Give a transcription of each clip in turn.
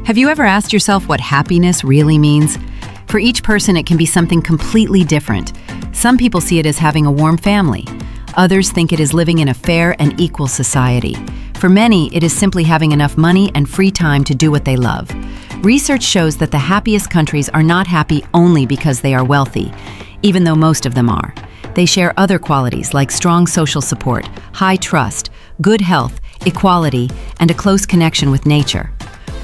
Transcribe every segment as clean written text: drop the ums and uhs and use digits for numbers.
Have you ever asked yourself what happiness really means? For each person, it can be something completely different. Some people see it as having a warm family. Others think it is living in a fair and equal society. For many, it is simply having enough money and free time to do what they love. Research shows that the happiest countries are not happy only because they are wealthy, even though most of them are. They share other qualities like strong social support, high trust, good health, equality, and a close connection with nature.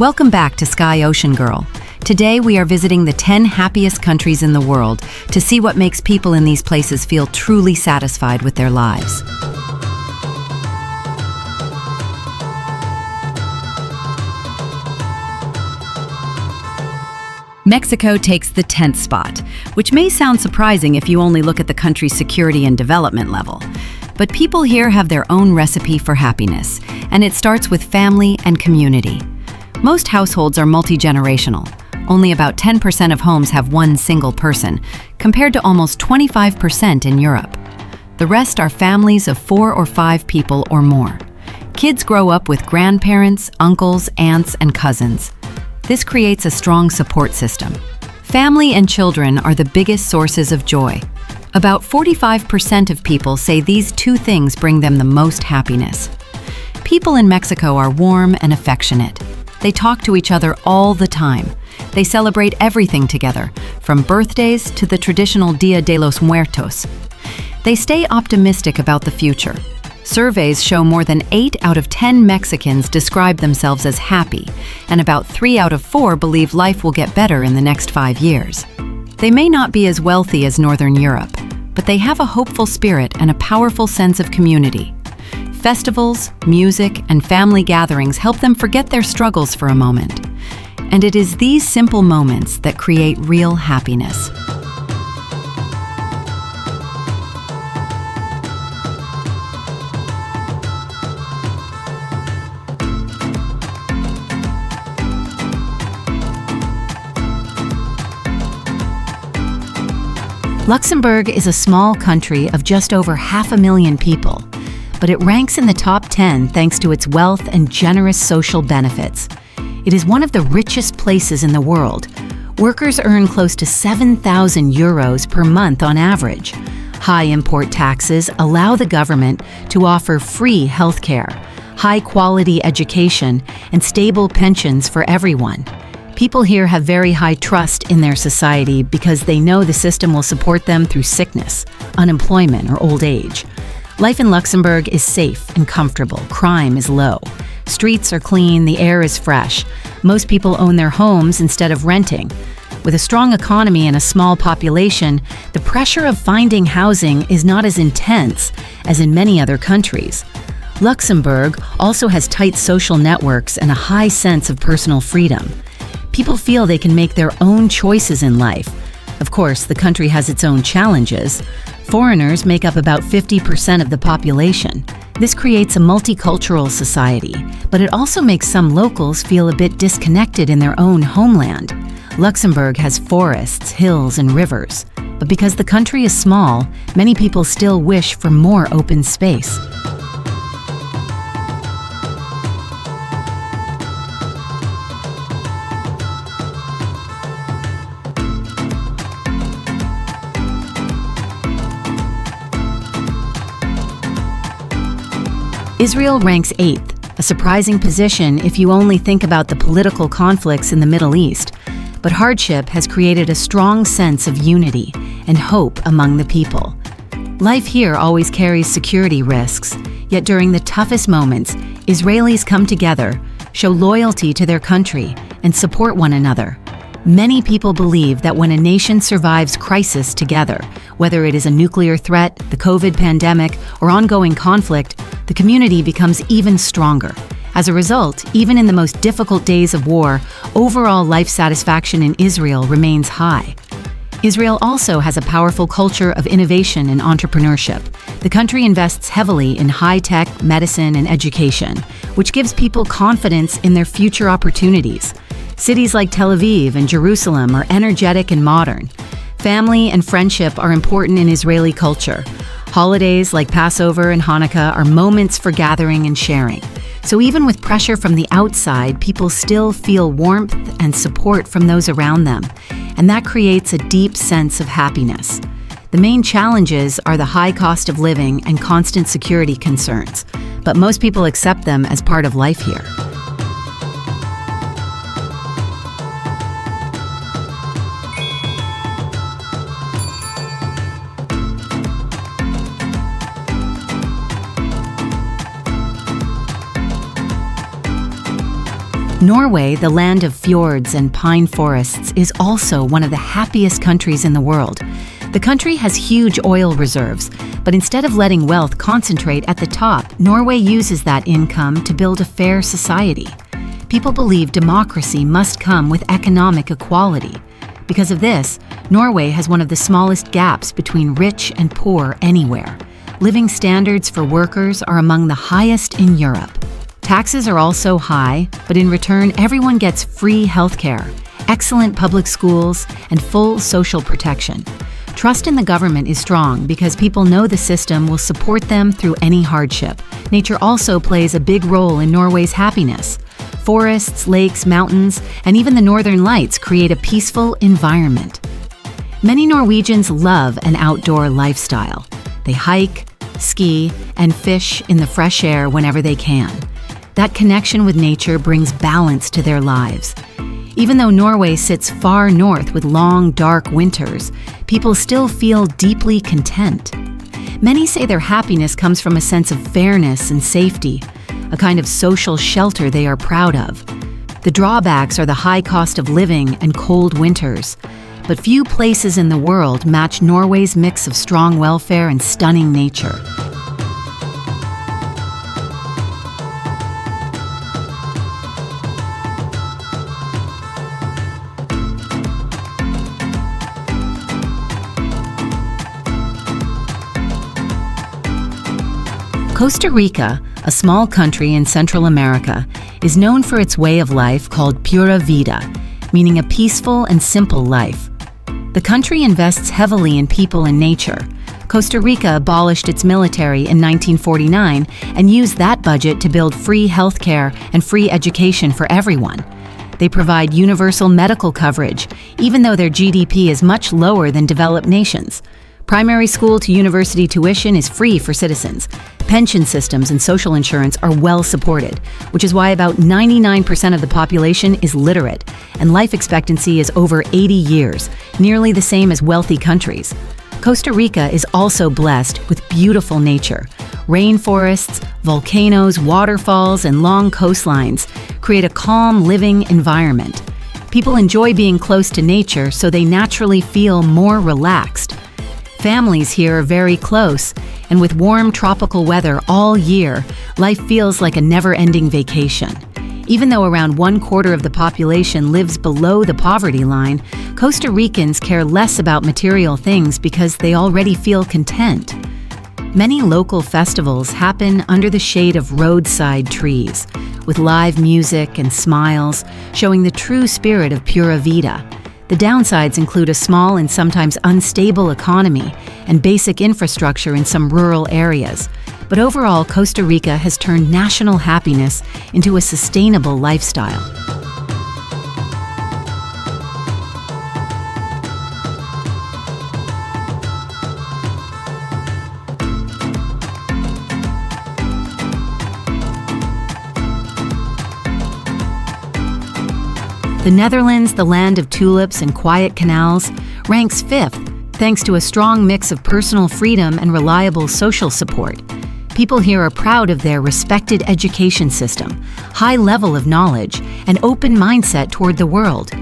Welcome back to Sky Ocean Girl. Today we are visiting the 10 happiest countries in the world to see what makes people in these places feel truly satisfied with their lives. Mexico takes the 10th spot, which may sound surprising if you only look at the country's security and development level. But people here have their own recipe for happiness, and it starts with family and community. Most households are multi-generational. Only about 10% of homes have one single person, compared to almost 25% in Europe. The rest are families of 4 or 5 people or more. Kids grow up with grandparents, uncles, aunts, and cousins. This creates a strong support system. Family and children are the biggest sources of joy. About 45% of people say these two things bring them the most happiness. People in Mexico are warm and affectionate. They talk to each other all the time. They celebrate everything together, from birthdays to the traditional Dia de los Muertos. They stay optimistic about the future. Surveys show more than 8 out of 10 Mexicans describe themselves as happy, and about 3 out of 4 believe life will get better in the next 5 years. They may not be as wealthy as Northern Europe, but they have a hopeful spirit and a powerful sense of community. Festivals, music, and family gatherings help them forget their struggles for a moment. And it is these simple moments that create real happiness. Luxembourg is a small country of just over 500,000 people, but it ranks in the top 10 thanks to its wealth and generous social benefits. It is one of the richest places in the world. Workers earn close to 7,000 euros per month on average. High import taxes allow the government to offer free healthcare, high-quality education, and stable pensions for everyone. People here have very high trust in their society because they know the system will support them through sickness, unemployment, or old age. Life in Luxembourg is safe and comfortable. Crime is low. Streets are clean, the air is fresh. Most people own their homes instead of renting. With a strong economy and a small population, the pressure of finding housing is not as intense as in many other countries. Luxembourg also has tight social networks and a high sense of personal freedom. People feel they can make their own choices in life. Of course, the country has its own challenges. Foreigners make up about 50% of the population. This creates a multicultural society, but it also makes some locals feel a bit disconnected in their own homeland. Luxembourg has forests, hills, and rivers, but because the country is small, many people still wish for more open space. Israel ranks 8th, a surprising position if you only think about the political conflicts in the Middle East. But hardship has created a strong sense of unity and hope among the people. Life here always carries security risks, yet during the toughest moments, Israelis come together, show loyalty to their country, and support one another. Many people believe that when a nation survives crisis together, whether it is a nuclear threat, the COVID pandemic, or ongoing conflict, the community becomes even stronger. As a result, even in the most difficult days of war, overall life satisfaction in Israel remains high. Israel also has a powerful culture of innovation and entrepreneurship. The country invests heavily in high-tech, medicine, and education, which gives people confidence in their future opportunities. Cities like Tel Aviv and Jerusalem are energetic and modern. Family and friendship are important in Israeli culture. Holidays like Passover and Hanukkah are moments for gathering and sharing. So even with pressure from the outside, people still feel warmth and support from those around them, and that creates a deep sense of happiness. The main challenges are the high cost of living and constant security concerns, but most people accept them as part of life here. Norway, the land of fjords and pine forests, is also one of the happiest countries in the world. The country has huge oil reserves, but instead of letting wealth concentrate at the top, Norway uses that income to build a fair society. People believe democracy must come with economic equality. Because of this, Norway has one of the smallest gaps between rich and poor anywhere. Living standards for workers are among the highest in Europe. Taxes are also high, but in return, everyone gets free healthcare, excellent public schools, and full social protection. Trust in the government is strong because people know the system will support them through any hardship. Nature also plays a big role in Norway's happiness. Forests, lakes, mountains, and even the northern lights create a peaceful environment. Many Norwegians love an outdoor lifestyle. They hike, ski, and fish in the fresh air whenever they can. That connection with nature brings balance to their lives. Even though Norway sits far north with long, dark winters, people still feel deeply content. Many say their happiness comes from a sense of fairness and safety, a kind of social shelter they are proud of. The drawbacks are the high cost of living and cold winters, but few places in the world match Norway's mix of strong welfare and stunning nature. Costa Rica, a small country in Central America, is known for its way of life called Pura Vida, meaning a peaceful and simple life. The country invests heavily in people and nature. Costa Rica abolished its military in 1949 and used that budget to build free healthcare and free education for everyone. They provide universal medical coverage, even though their GDP is much lower than developed nations. Primary school to university tuition is free for citizens. Pension systems and social insurance are well supported, which is why about 99% of the population is literate, and life expectancy is over 80 years, nearly the same as wealthy countries. Costa Rica is also blessed with beautiful nature. Rainforests, volcanoes, waterfalls, and long coastlines create a calm, living environment. People enjoy being close to nature, so they naturally feel more relaxed. Families here are very close, and with warm tropical weather all year, life feels like a never-ending vacation. Even though around 1/4 of the population lives below the poverty line, Costa Ricans care less about material things because they already feel content. Many local festivals happen under the shade of roadside trees, with live music and smiles, showing the true spirit of Pura Vida. The downsides include a small and sometimes unstable economy and basic infrastructure in some rural areas. But overall, Costa Rica has turned national happiness into a sustainable lifestyle. The Netherlands, the land of tulips and quiet canals, ranks 5th, thanks to a strong mix of personal freedom and reliable social support. People here are proud of their respected education system, high level of knowledge, and open mindset toward the world.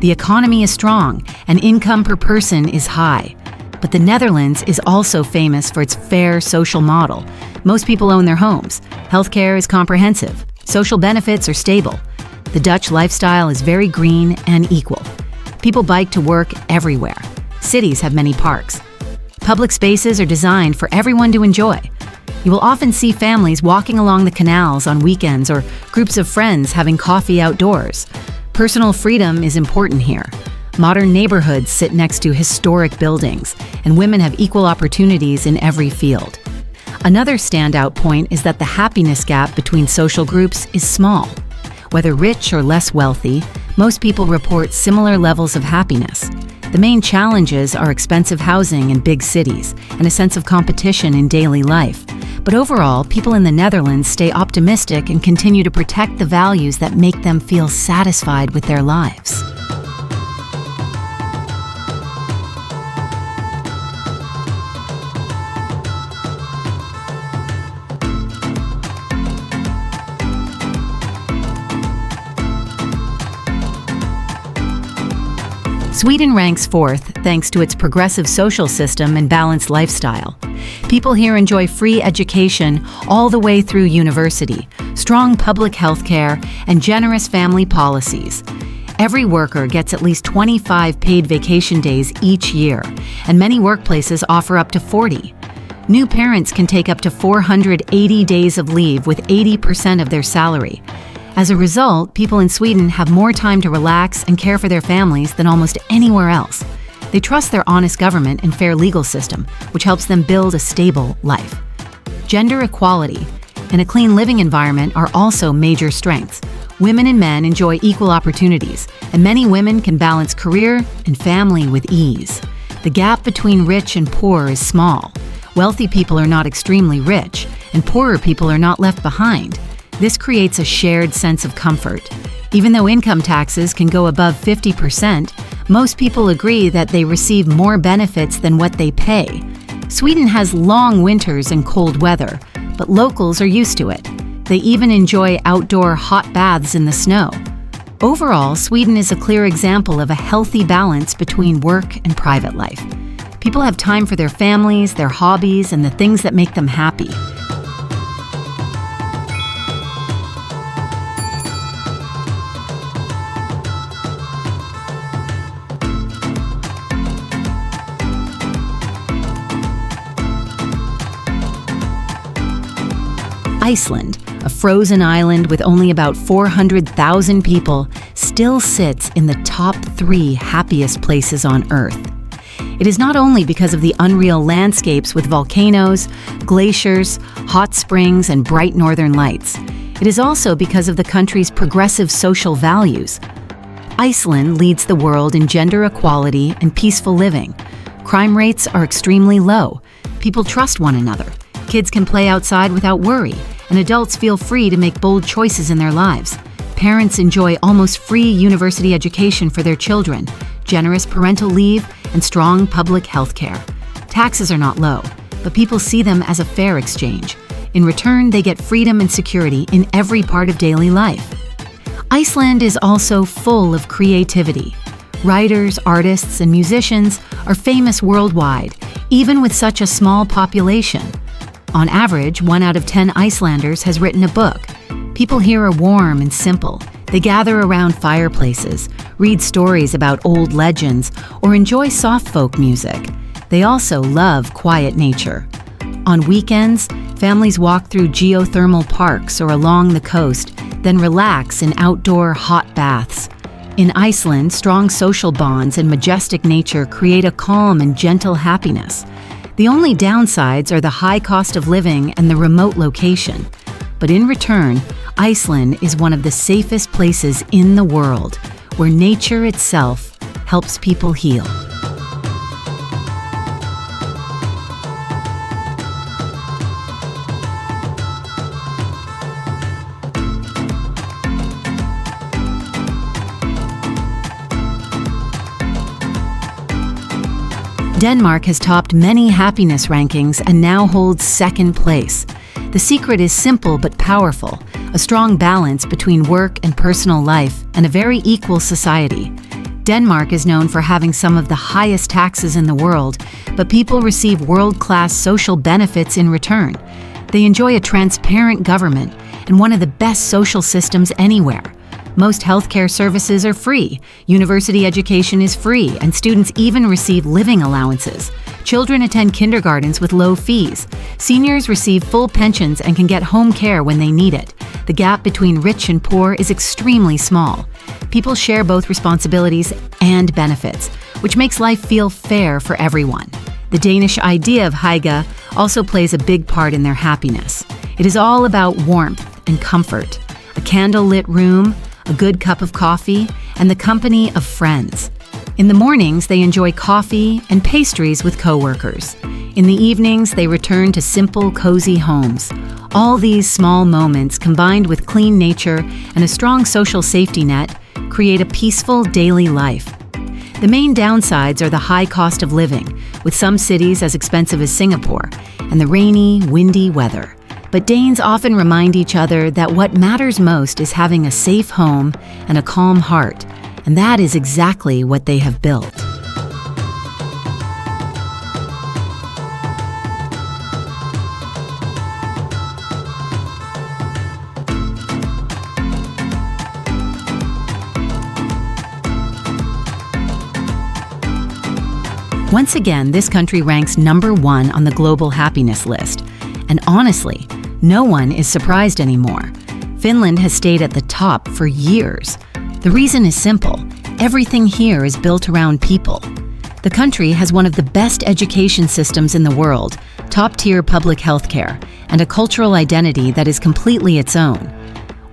The economy is strong, and income per person is high. But the Netherlands is also famous for its fair social model. Most people own their homes. Healthcare is comprehensive. Social benefits are stable. The Dutch lifestyle is very green and equal. People bike to work everywhere. Cities have many parks. Public spaces are designed for everyone to enjoy. You will often see families walking along the canals on weekends or groups of friends having coffee outdoors. Personal freedom is important here. Modern neighborhoods sit next to historic buildings, and women have equal opportunities in every field. Another standout point is that the happiness gap between social groups is small. Whether rich or less wealthy, most people report similar levels of happiness. The main challenges are expensive housing in big cities and a sense of competition in daily life. But overall, people in the Netherlands stay optimistic and continue to protect the values that make them feel satisfied with their lives. Sweden ranks fourth thanks to its progressive social system and balanced lifestyle. People here enjoy free education all the way through university, strong public health care, and generous family policies. Every worker gets at least 25 paid vacation days each year, and many workplaces offer up to 40. New parents can take up to 480 days of leave with 80% of their salary. As a result, people in Sweden have more time to relax and care for their families than almost anywhere else. They trust their honest government and fair legal system, which helps them build a stable life. Gender equality and a clean living environment are also major strengths. Women and men enjoy equal opportunities, and many women can balance career and family with ease. The gap between rich and poor is small. Wealthy people are not extremely rich, and poorer people are not left behind. This creates a shared sense of comfort. Even though income taxes can go above 50%, most people agree that they receive more benefits than what they pay. Sweden has long winters and cold weather, but locals are used to it. They even enjoy outdoor hot baths in the snow. Overall, Sweden is a clear example of a healthy balance between work and private life. People have time for their families, their hobbies, and the things that make them happy. Iceland, a frozen island with only about 400,000 people, still sits in the top 3 happiest places on Earth. It is not only because of the unreal landscapes with volcanoes, glaciers, hot springs, and bright northern lights. It is also because of the country's progressive social values. Iceland leads the world in gender equality and peaceful living. Crime rates are extremely low. People trust one another. Kids can play outside without worry, and adults feel free to make bold choices in their lives. Parents enjoy almost free university education for their children, generous parental leave, and strong public health care. Taxes are not low, but people see them as a fair exchange. In return, they get freedom and security in every part of daily life. Iceland is also full of creativity. Writers, artists, and musicians are famous worldwide, even with such a small population. On average, 1 out of 10 Icelanders has written a book. People here are warm and simple. They gather around fireplaces, read stories about old legends, or enjoy soft folk music. They also love quiet nature. On weekends, families walk through geothermal parks or along the coast, then relax in outdoor hot baths. In Iceland, strong social bonds and majestic nature create a calm and gentle happiness. The only downsides are the high cost of living and the remote location. But in return, Iceland is one of the safest places in the world, where nature itself helps people heal. Denmark has topped many happiness rankings and now holds second place. The secret is simple but powerful, a strong balance between work and personal life, and a very equal society. Denmark is known for having some of the highest taxes in the world, but people receive world-class social benefits in return. They enjoy a transparent government and one of the best social systems anywhere. Most healthcare services are free, university education is free, and students even receive living allowances. Children attend kindergartens with low fees. Seniors receive full pensions and can get home care when they need it. The gap between rich and poor is extremely small. People share both responsibilities and benefits, which makes life feel fair for everyone. The Danish idea of hygge also plays a big part in their happiness. It is all about warmth and comfort, a candle-lit room, a good cup of coffee, and the company of friends. In the mornings, they enjoy coffee and pastries with coworkers. In the evenings, they return to simple, cozy homes. All these small moments, combined with clean nature and a strong social safety net, create a peaceful daily life. The main downsides are the high cost of living, with some cities as expensive as Singapore, and the rainy, windy weather. But Danes often remind each other that what matters most is having a safe home and a calm heart, and that is exactly what they have built. Once again, this country ranks #1 on the global happiness list. And honestly, no one is surprised anymore. Finland has stayed at the top for years. The reason is simple. Everything here is built around people. The country has one of the best education systems in the world, top-tier public health care, and a cultural identity that is completely its own.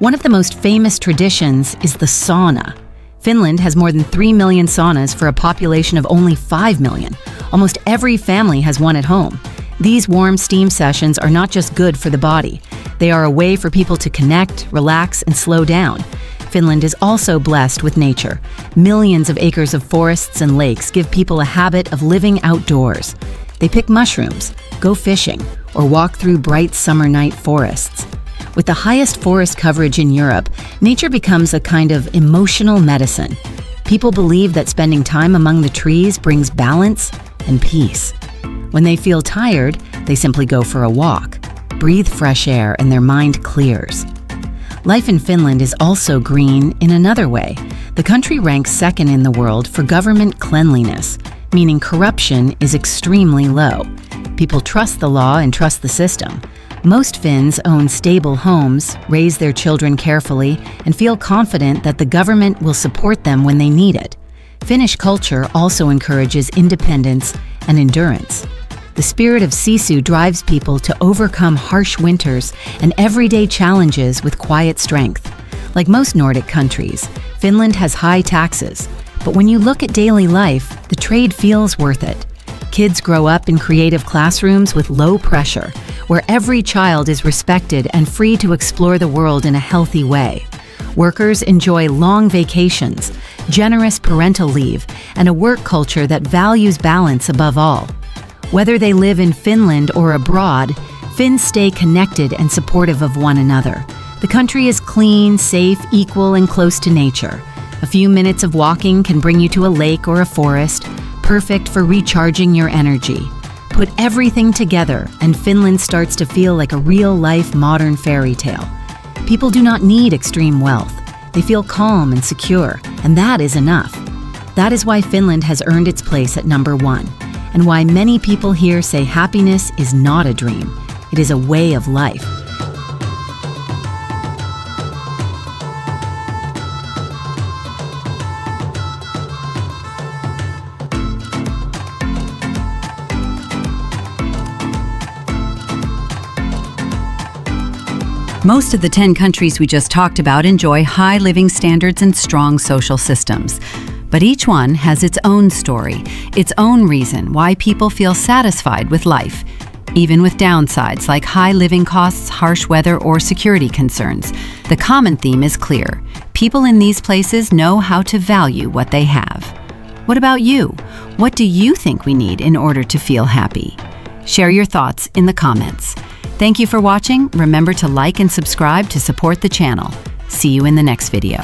One of the most famous traditions is the sauna. Finland has more than 3 million saunas for a population of only 5 million. Almost every family has one at home. These warm steam sessions are not just good for the body. They are a way for people to connect, relax, and slow down. Finland is also blessed with nature. Millions of acres of forests and lakes give people a habit of living outdoors. They pick mushrooms, go fishing, or walk through bright summer night forests. With the highest forest coverage in Europe, nature becomes a kind of emotional medicine. People believe that spending time among the trees brings balance and peace. When they feel tired, they simply go for a walk, breathe fresh air, and their mind clears. Life in Finland is also green in another way. The country ranks second in the world for government cleanliness, meaning corruption is extremely low. People trust the law and trust the system. Most Finns own stable homes, raise their children carefully, and feel confident that the government will support them when they need it. Finnish culture also encourages independence and endurance. The spirit of sisu drives people to overcome harsh winters and everyday challenges with quiet strength. Like most Nordic countries, Finland has high taxes, but when you look at daily life, the trade feels worth it. Kids grow up in creative classrooms with low pressure, where every child is respected and free to explore the world in a healthy way. Workers enjoy long vacations, generous parental leave, and a work culture that values balance above all. Whether they live in Finland or abroad, Finns stay connected and supportive of one another. The country is clean, safe, equal, and close to nature. A few minutes of walking can bring you to a lake or a forest, perfect for recharging your energy. Put everything together, and Finland starts to feel like a real-life modern fairy tale. People do not need extreme wealth. They feel calm and secure, and that is enough. That is why Finland has earned its place at #1, and why many people here say happiness is not a dream. It is a way of life. Most of the 10 countries we just talked about enjoy high living standards and strong social systems. But each one has its own story, its own reason why people feel satisfied with life, even with downsides like high living costs, harsh weather, or security concerns. The common theme is clear. People in these places know how to value what they have. What about you? What do you think we need in order to feel happy? Share your thoughts in the comments. Thank you for watching. Remember to like and subscribe to support the channel. See you in the next video.